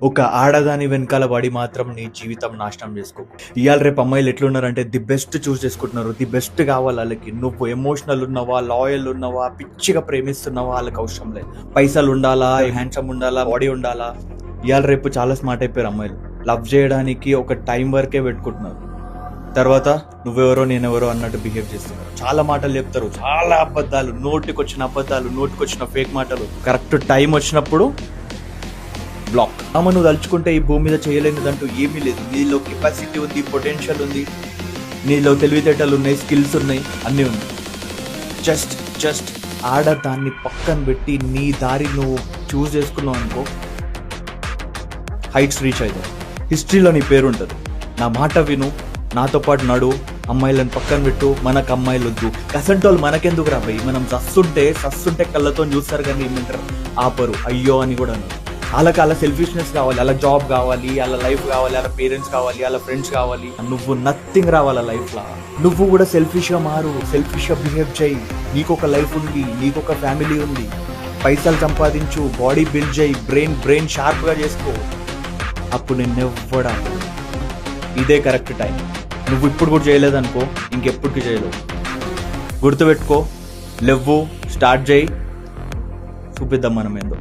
ఒక ఆడదాని వెనకాల పడి మాత్రం నీ జీవితం నాశనం చేసుకోకు. ఇవాళ రేపు అమ్మాయిలు ఎట్లున్నారంటే ది బెస్ట్ చూస్ చేసుకుంటున్నారు. ది బెస్ట్ కావాలి వాళ్ళకి. నువ్వు ఎమోషనల్ ఉన్నావా, లాయల్ ఉన్నావా, పిచ్చిగా ప్రేమిస్తున్నావా వాళ్ళకి అవసరం లేదు. పైసలు ఉండాలా, హ్యాండ్సమ్ ఉండాలా, బాడీ ఉండాలా. ఇవాళ రేపు చాలా స్మార్ట్ అయిపోయారు అమ్మాయిలు. లవ్ చేయడానికి ఒక టైం వరకే పెట్టుకుంటున్నారు. తర్వాత నువ్వెవరో నేనెవరో అన్నట్టు బిహేవ్ చేస్తున్నారు. చాలా మాటలు చెప్తారు, చాలా అబద్ధాలు, నోటికొచ్చిన అబద్ధాలు, నోటికొచ్చిన ఫేక్ మాటలు. కరెక్ట్ టైం వచ్చినప్పుడు బ్లాక్. నువ్వు తలుచుకుంటే ఈ భూమి మీద చేయలేనిదంటూ ఏమీ లేదు. నీలో కెపాసిటీ ఉంది, పొటెన్షియల్ ఉంది, నీలో తెలివితేటలు ఉన్నాయి, స్కిల్స్ ఉన్నాయి, అన్నీ ఉన్నాయి. జస్ట్ ఆడదాన్ని పక్కన పెట్టి నీ దారి నువ్వు చూస్ చేసుకున్నావు అనుకో, హైట్స్ రీచ్ అవుతావు. హిస్టరీలో నీ పేరు ఉంటుంది. నా మాట విను, నాతో పాటు నడు, అమ్మాయిలను పక్కన పెట్టు. మనకు అమ్మాయిలు వద్దు. కసంటోళ్ళు మనకెందుకు రాబోయి? మనం సస్తుంటే కళ్ళతో చూస్తారు కానీ ఏమంటారు, ఆపరు, అయ్యో అని కూడా అన్నారు. వాళ్ళకి అలా సెల్ఫిష్నెస్ కావాలి, అలా జాబ్ కావాలి, అలా లైఫ్ కావాలి, అలా పేరెంట్స్ కావాలి, అలా ఫ్రెండ్స్ కావాలి. నువ్వు నథింగ్ రావాలి లైఫ్లో. నువ్వు కూడా సెల్ఫిష్గా మారు, సెల్ఫిష్గా బిహేవ్ చేయి. నీకొక లైఫ్ ఉంది, నీకొక ఫ్యామిలీ ఉంది. పైసలు సంపాదించు, బాడీ బిల్డ్ చేయి, బ్రెయిన్ షార్ప్గా చేసుకో. అప్పుడు నిన్నెవ్వడా. ఇదే కరెక్ట్ టైం. నువ్వు ఇప్పుడు కూడా చేయలేదనుకో, ఇంకెప్పటికీ చేయలేవు. గుర్తుపెట్టుకో, లెవ్వు, స్టార్ట్ చేయి, చూపిద్దాం మనం ఏందో.